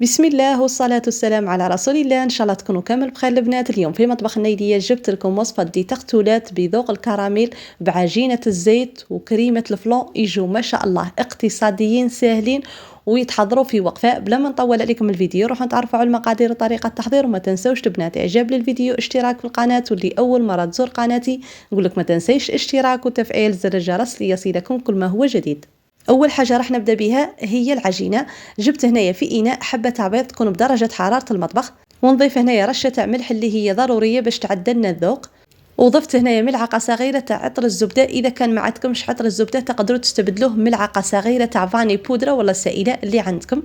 بسم الله والصلاة والسلام على رسول الله. إن شاء الله تكونوا كامل بخير البنات. اليوم في مطبخ النيدية جبت لكم وصفة دي تقتولات بذوق الكراميل بعجينة الزيت وكريمة الفلون. يجوا ما شاء الله اقتصاديين سهلين ويتحضروا في وقفة. بلا ما نطول عليكم الفيديو روحوا نتعرفوا على المقادير وطريقة التحضير. وما تنسوش البنات اعجاب للفيديو، اشتراك في القناة، واللي أول مرة تزور قناتي نقولك ما تنسيش اشتراك وتفعيل زر الجرس ليصلكم كل ما هو جديد. اول حاجه راح نبدا بها هي العجينه. جبت هنايا في اناء حبه بيض تكون بدرجه حراره المطبخ، ونضيف هنايا رشه تاع ملح اللي هي ضروريه باش تعدل لنا الذوق. وضفت هنايا ملعقه صغيره تاع عطر الزبده. اذا كان ما عندكمش عطر الزبده تقدروا تستبدلوه ملعقه صغيره تاع فاني بودره ولا سائله اللي عندكم.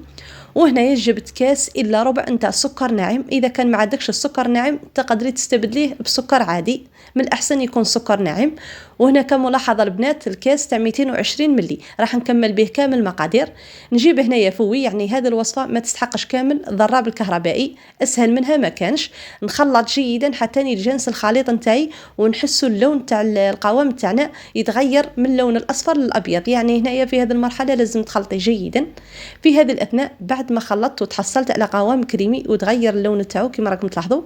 وهنايا جبت كاس الا ربع نتاع سكر ناعم. اذا كان ما عندكش السكر ناعم تقدري تستبدليه بسكر عادي، من الاحسن يكون سكر ناعم. وهنا كملاحظه البنات الكاس تاع 220 ملي راح نكمل به كامل المقادير. نجيب هنايا فوي، يعني هذه الوصفه ما تستحقش كامل ضراب الكهربائي، اسهل منها ما كانش. نخلط جيدا حتى يتجانس الخليط نتاعي ونحسوا اللون تاع القوام تاعنا يتغير من اللون الاصفر للابيض. يعني هنايا في هذه المرحله لازم تخلطي جيدا. في هذه الاثناء بعد ما خلطت وتحصلت على قوام كريمي وتغير اللون تاعو كما راكم تلاحظوا،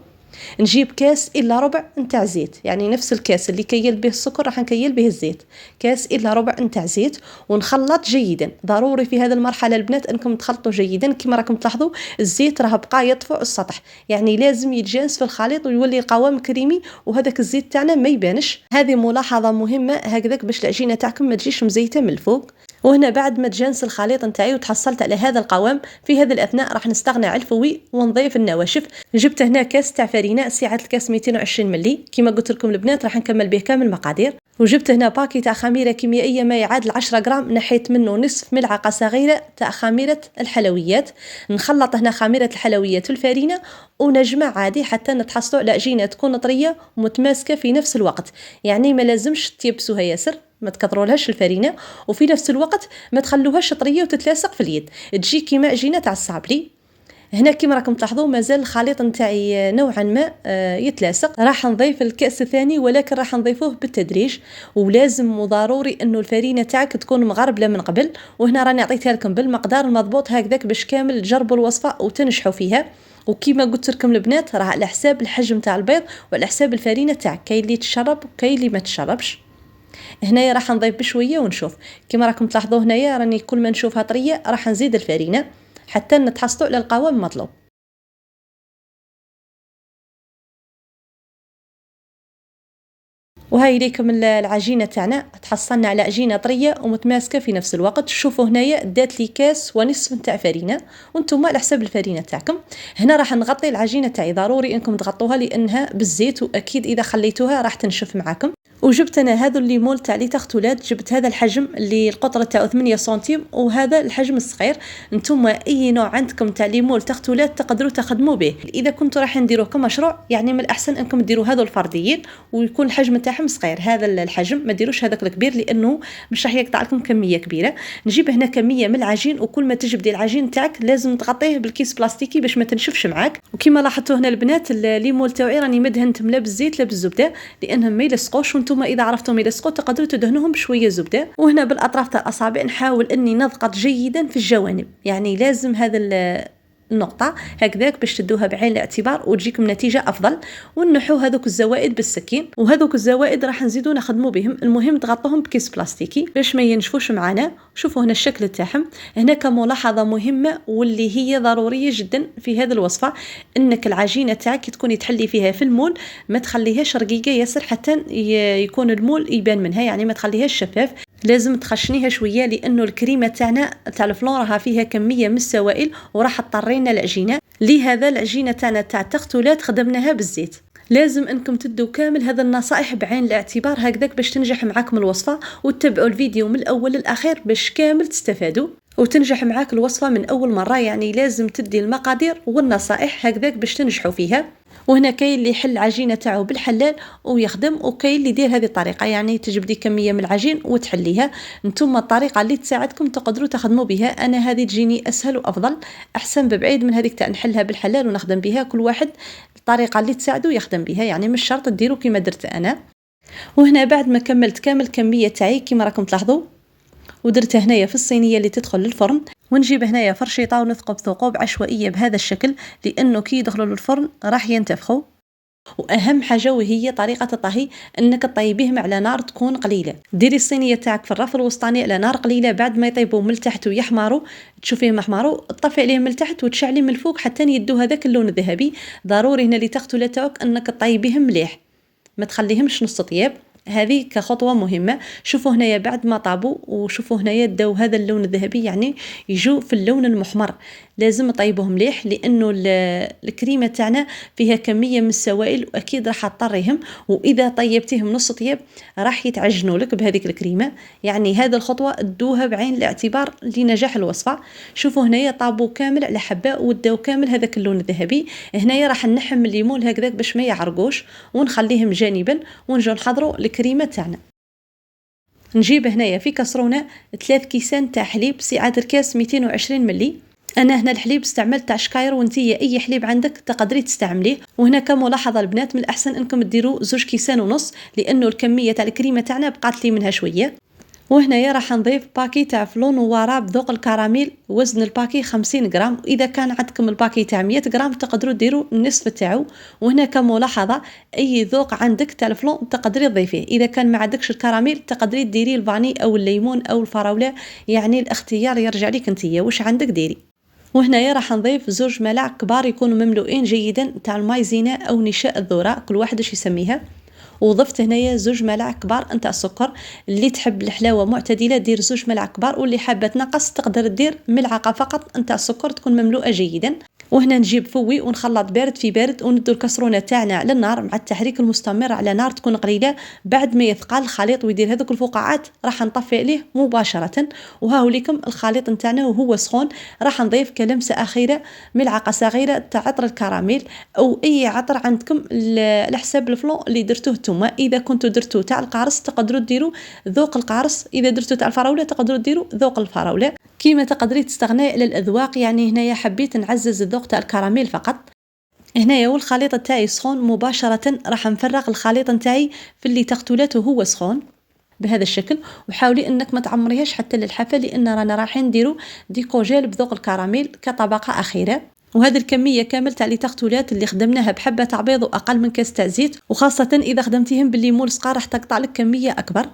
نجيب كاس الا ربع نتاع زيت، يعني نفس الكاس اللي كيل به السكر راح نكيل به الزيت، كاس الا ربع نتاع زيت. ونخلط جيدا. ضروري في هذه المرحله البنات انكم تخلطوا جيدا. كما راكم تلاحظوا الزيت راه بقى يطفو السطح، يعني لازم يتجانس في الخليط ويولي القوام كريمي وهذاك الزيت تاعنا ما يبانش. هذه ملاحظه مهمه هكذاك باش العجينه تاعكم ما تجيش مزيته من الفوق. وهنا بعد ما تجانس الخليط نتاعي وتحصلت على هذا القوام، في هذه الاثناء راح نستغنى على الفوي ونضيف النواشف. جبت هنا كاس تاع فرينه، سعه الكاس 220 ملي كما قلت لكم البنات راح نكمل به كامل المقادير. وجبت هنا باكي تاع خميره كيميائيه ما يعادل 10 غرام، نحيت منه نصف ملعقه صغيره تاع خميره الحلويات. نخلط هنا خميره الحلويات والفرينه ونجمع عادي حتى نتحصلوا على عجينه تكون طريه ومتماسكه في نفس الوقت. يعني ما لازمش تيبسوها ياسر، ما تكثرولهاش الفرينه، وفي نفس الوقت ما تخلوهاش طريه وتتلاصق في اليد، تجي كيما عجينه تاع الصابلي. هنا كما راكم تلاحظوا مازال الخليط نتاعي نوعا ما يتلاصق. راح نضيف الكأس الثاني ولكن راح نضيفوه بالتدريج، ولازم وضروري انه الفرينه تاعك تكون مغربله من قبل. وهنا راني عطيتها لكم بالمقدار المضبوط هكذاك باش كامل تجربوا الوصفه وتنجحوا فيها. وكما قلت لكم البنات راه على حساب الحجم تاع البيض وعلى حساب الفرينه تاعك، كاين اللي تشرب وكاين اللي ما تشربش. هنايا راح نضيف بشويه ونشوف. كما راكم تلاحظوا هنايا راني كل ما نشوفها طريه راح نزيد الفرينه حتى نتحصلوا على القوام المطلوب. وهاي ليكم العجينه تاعنا، تحصلنا على عجينه طريه ومتماسكه في نفس الوقت. شوفوا هنايا دات لي كاس ونصف نتاع فرينه، وانتم على حساب الفرينه تاعكم. هنا راح نغطي العجينه تاعي، ضروري انكم تغطوها لانها بالزيت واكيد اذا خليتوها راح تنشف معاكم. وجبت انا هذا الليمون تاع لي تختولات، جبت هذا الحجم اللي القطره تاعو 8 سنتيم وهذا الحجم الصغير. نتوما اي نوع عندكم تاع ليمون تختولات تقدروا تخدموا به. اذا كنتوا راح نديروه كمشروع يعني من الاحسن انكم ديروا هذو الفرديين ويكون الحجم تاعهم صغير. هذا الحجم ما ديروش هذاك الكبير لانه مش راح يقطع لكم كميه كبيره. نجيب هنا كميه من العجين، وكل ما تجبدي العجين تاعك لازم تغطيه بالكيس بلاستيكي باش ما تنشفش معاك. وكما لاحظتوا هنا البنات الليمون تاعي راني مدهنتهم لا بالزيت لا بالزبده لانهم ما يلصقوش، وانتم اذا عرفتم يلصقوا تقدروا تدهنوهم بشويه زبده. وهنا بالاطراف تاع الاصابع نحاول اني نضغط جيدا في الجوانب، يعني لازم هذا النقطة هكذاك باش تدوها بعين الاعتبار وتجيكم نتيجة أفضل. ونحو هذوك الزوائد بالسكين، وهذوك الزوائد راح نزيدو نخدمو بهم. المهم تغطوهم بكيس بلاستيكي باش ما ينشفوش معنا. شوفوا هنا الشكل تاعهم. هنا كملاحظة مهمة واللي هي ضرورية جدا في هذه الوصفة، انك العجينة تاعك تكوني تحلي فيها في المول، ما تخليهاش رقيقة ياسر حتى يكون المول يبان منها، يعني ما تخليهاش شفاف، لازم تخشنيها شويه لانه الكريمه تاعنا تاع الفلون راها فيها كميه من السوائل وراح تطرينا العجينه. لهذا العجينه تاعنا تاع التختولات خدمناها بالزيت. لازم انكم تدوا كامل هذه النصائح بعين الاعتبار هكذاك باش تنجح معاكم الوصفه، وتتبعوا الفيديو من الاول للاخير باش كامل تستفادوا وتنجح معاك الوصفه من اول مره. يعني لازم تدي المقادير والنصائح هكذاك باش تنجحوا فيها. وهنا كاين اللي يحل العجينه تاعو بالحلال ويخدم، وكاين اللي يدير هذه الطريقه، يعني تجبدي كميه من العجين وتحليها. نتوما الطريقه اللي تساعدكم تقدروا تخدموا بها. انا هذه تجيني اسهل وافضل، احسن ببعيد من هذيك تاع نحلها بالحلال ونخدم بها. كل واحد الطريقه اللي تساعده يخدم بها، يعني مش شرط ديروا كما درت انا. وهنا بعد ما كملت كامل كميه تاعي كما راكم تلاحظوا ودرتها هنايا في الصينيه اللي تدخل للفرن، ونجيب هنايا فرشيطة ونثقب ثقوب عشوائية بهذا الشكل، لأنه كي يدخلوا للفرن راح ينتفخوا. واهم حاجه وهي طريقه الطهي، انك تطيبيهم على نار تكون قليله. ديري الصينيه تاعك في الرف الوسطاني على نار قليله، بعد ما يطيبوا من التحت ويحمروا تشوفيهم احمروا، طفي عليهم من التحت وتشعلي من الفوق حتى يدوا هذاك اللون الذهبي. ضروري هنا اللي تقتل تاعك انك تطيبيهم مليح، ما تخليهمش نص طياب. هذه كخطوة مهمة. شوفوا هنايا بعد ما طابوا وشوفوا هنايا داو هذا اللون الذهبي، يعني يجوا في اللون المحمر. لازم نطيبوهم مليح، لانه الكريمه تاعنا فيها كميه من السوائل واكيد راح تطريهم، واذا طيبتيهم نص طياب راح يتعجنوا لك بهذيك الكريمه. يعني هذه الخطوه ادوها بعين الاعتبار لنجاح الوصفه. شوفوا هنايا طابوا كامل على حبه وداو كامل هذاك اللون الذهبي. هنايا راح نحم الليمون هكذاك باش ما يعرقوش ونخليهم جانبا، ونجو نحضروا الكريمه تاعنا. نجيب هنايا في كسرونه 3 كيسان تاع حليب، سعه الكاس 220 ملي. انا هنا الحليب استعملت تاع شكاير، وانتي اي حليب عندك تقدري تستعمليه. وهنا كملاحظه البنات، من الاحسن انكم ديروا 2 كيسان ونص، لانه الكميه تاع الكريمه تاعنا بقات لي منها شويه. وهنايا راح نضيف باكي تاع فلو نواره بذوق الكراميل، وزن الباكي 50 غرام. واذا كان عندكم الباكي تاع 100 غرام تقدروا ديروا النصف تاعو. وهنا كملاحظه، اي ذوق عندك تاع الفلو تقدري تضيفيه. اذا كان ما عندكش الكراميل تقدري ديري الفاني او الليمون او الفراوله، يعني الاختيار يرجع لك انتيا واش عندك ديري. وهنايا راح نضيف 2 ملاعق كبار يكونوا مملوئين جيدا تاع المايزينا او نشاء الذره، كل واحد اش يسميها. وضفت هنايا 2 ملاعق كبار نتاع السكر. اللي تحب الحلاوه معتدله دير 2 ملاعق كبار، واللي حابه تنقص تقدر دير ملعقه فقط نتاع السكر تكون مملوءه جيدا. وهنا نجيب فوي ونخلط بارد في بارد، وندو الكسرونه تاعنا على النار مع التحريك المستمر على نار تكون قليله. بعد ما يثقل الخليط ويدير هذوك الفقاعات راح نطفي عليه مباشره. وها هو لكم الخليط نتاعنا وهو سخون. راح نضيف كلمسه اخيره ملعقه صغيره تاع عطر الكراميل، او اي عطر عندكم على حساب الفلون اللي درتوه نتوما. اذا كنتو درتو تاع القارص تقدروا ديروا ذوق القارص، اذا درتو تاع الفراوله تقدروا ديروا ذوق الفراوله. كيما تقدري تستغني على الاذواق، يعني هنايا حبيت نعزز الذوق تاع الكراميل فقط. هنايا والخليط تاعي سخون مباشره راح نفرغ الخليط نتاعي في اللي تقتلته وهو سخون بهذا الشكل. وحاولي انك ما تعمريهاش حتى للحافه، لان رانا رايحين نديرو ديكوجيل بذوق الكراميل كطبقه اخيره. وهذه الكميه كامل تاع لي تغتولات اللي خدمناها بحبه تاع بيض واقل من كاس تاع زيت، وخاصه اذا خدمتيهم بالليمون الصغار راح تقطع لك كميه اكبر.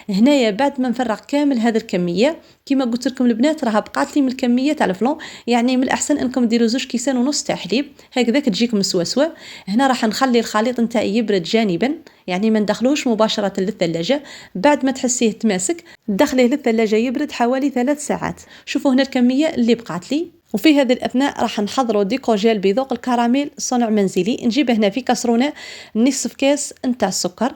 هنايا بعد ما نفرغ كامل هذه الكميه، كما قلت لكم البنات راها بقات لي من الكميه تاع الفلون، يعني من الاحسن انكم ديروا 2 كيسان ونص تاع حليب هكذاك تجيك مسوسوه. هنا راح نخلي الخليط نتاعي يبرد جانبا، يعني ما ندخلوش مباشره للثلاجه. بعد ما تحسيه تماسك دخليه للثلاجه يبرد حوالي 3 ساعات. شوفوا هنا الكميه اللي بقات لي. وفي هذه الأثناء راح نحضروا ديكوجيل بذوق الكراميل صنع منزلي. نجيب هنا في كسرونه نصف كاس نتاع السكر،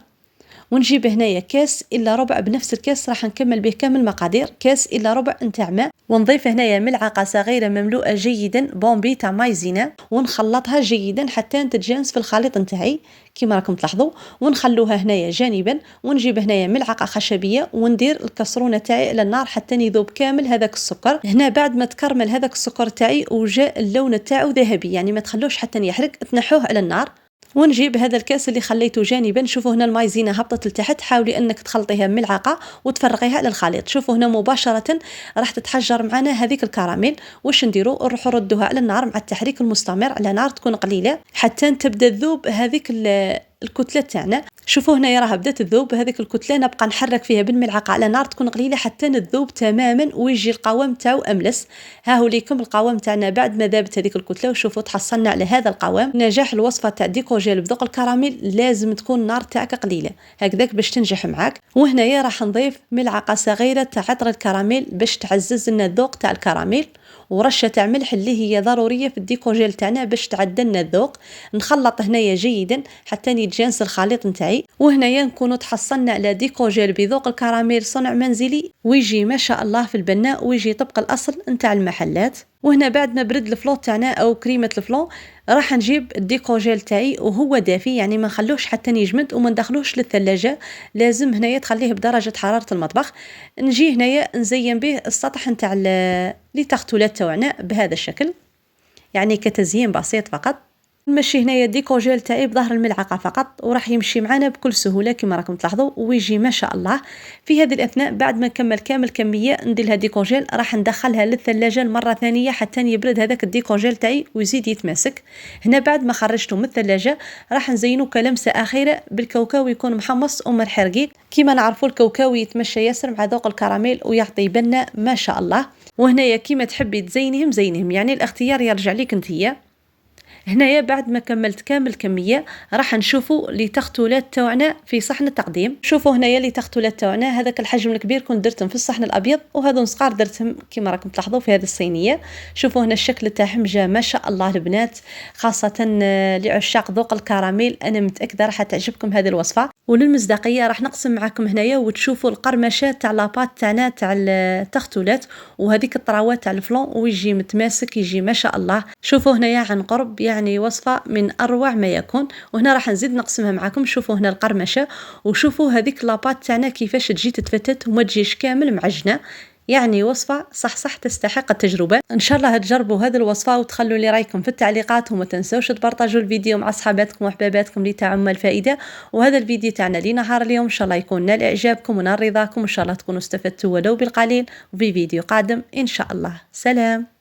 ونجيب هنايا كاس الا ربع، بنفس الكاس راح نكمل به كامل المقادير، كاس الا ربع نتاع ماء. ونضيف هنايا ملعقه صغيره مملوءه جيدا بومبي تاع مايزينا، ونخلطها جيدا حتى تتجانس في الخليط نتاعي كما راكم تلاحظوا. ونخلوها هنايا جانبا. ونجيب هنايا ملعقه خشبيه وندير الكسرونه تاعي على النار حتى يذوب كامل هذاك السكر. هنا بعد ما تكرمل هذاك السكر تاعي وجاء اللون تاعو ذهبي، يعني ما تخلوش حتى يحرق، تنحوه على النار. ونجيب هذا الكاس اللي خليته جانبا. شوفوا هنا المايزينا هبطت لتحت، حاولي انك تخلطيها بملعقه وتفرغيها على الخليط. شوفوا هنا مباشره راح تتحجر معنا هذيك الكراميل. واش نديروا؟ نروحوا ردوها على النار مع التحريك المستمر على نار تكون قليله حتى تبدا تذوب هذيك الكتله تاعنا. شوفوا هنا راها بدات تذوب هذيك الكتله، نبقى نحرك فيها بالملعقه على نار تكون قليله حتى تذوب تماما ويجي القوام تاعو املس. ها هو ليكم القوام تاعنا بعد ما ذابت هذيك الكتله. وشوفوا تحصلنا على هذا القوام. نجاح الوصفه تاع ديكوجيل بذوق الكراميل لازم تكون النار تاعك قليله هكذاك باش تنجح معاك. وهنايا راح نضيف ملعقه صغيره تاع عطر الكراميل باش تعزز لنا الذوق تاع الكراميل، ورشه تاع ملح اللي هي ضروريه في الديكوجيل تاعنا باش تعدلنا الذوق. نخلط هنايا جيدا حتى يتجانس الخليط نتاعي. وهنايا نكونوا تحصلنا على ديكوجيل بذوق الكراميل صنع منزلي، ويجي ما شاء الله في البناء، ويجي طبق الاصل نتاع المحلات. وهنا بعد ما برد الفلون تاعنا او كريمه الفلون راح نجيب الديكوجيل تاعي وهو دافي، يعني ما نخلوش حتى يجمد وما ندخلوش للثلاجه، لازم هنايا تخليه بدرجه حراره المطبخ. نجي هنايا نزين به السطح نتاع لي تغتولات تاعنا بهذا الشكل، يعني كتزيين بسيط فقط. نمشي هنايا الديكوجيل تاعي بظهر الملعقه فقط، وراح يمشي معنا بكل سهوله كما راكم تلاحظوا، ويجي ما شاء الله. في هذه الاثناء بعد ما نكمل كامل كميه ندير لها ديكوجيل، راح ندخلها للثلاجه المره ثانيه حتى يبرد هذاك الديكوجيل تاعي ويزيد يتماسك. هنا بعد ما خرجته من الثلاجه راح نزينه كلمسه اخيره بالكاوكاو، يكون محمص وملح رقيق. كما نعرفوا الكاوكاو يتمشى ياسر مع ذوق الكراميل ويعطي بنه ما شاء الله. وهنايا كيما تحبي تزينهم زينهم، يعني الاختيار يرجع ليك نتيا. هنايا بعد ما كملت كامل كمية راح نشوفوا لي تختولات تاعنا في صحن التقديم. شوفوا هنايا لي تختولات تاعنا، هذاك الحجم الكبير كنت درتهم في الصحن الابيض، وهذو صغار درتهم كما راكم تلاحظوا في هذه الصينيه. شوفوا هنا الشكل تاعهم جا ما شاء الله البنات، خاصه لعشاق ذوق الكراميل انا متاكده راح تعجبكم هذه الوصفه. وللمصداقيه راح نقسم معكم هنايا وتشوفوا القرمشه تاع لاباط تاعنا تاع التختولات وهذيك الطراوات تاع الفلون، ويجي متماسك يجي ما شاء الله. شوفوا هنايا عن قرب يعني وصفة من أروع ما يكون. وهنا راح نزيد نقسمها معكم. شوفوا هنا القرمشة، وشوفوا هذيك لاباط تاعنا كيفاش تجي تتفتت وما تجيش كامل معجنة، يعني وصفة صح تستحق التجربة. إن شاء الله تجربوا هذه الوصفة وتخلوا لي رأيكم في التعليقات، وما تنسوش تبارطاجوا الفيديو مع أصحاباتكم وأحباباتكم لتعم الفائدة. وهذا الفيديو تاعنا لنهار اليوم إن شاء الله يكون نال إعجابكم ونال رضاكم، إن شاء الله تكونوا استفدتوا ولو بالقليل. وفي فيديو قادم إن شاء الله. سلام.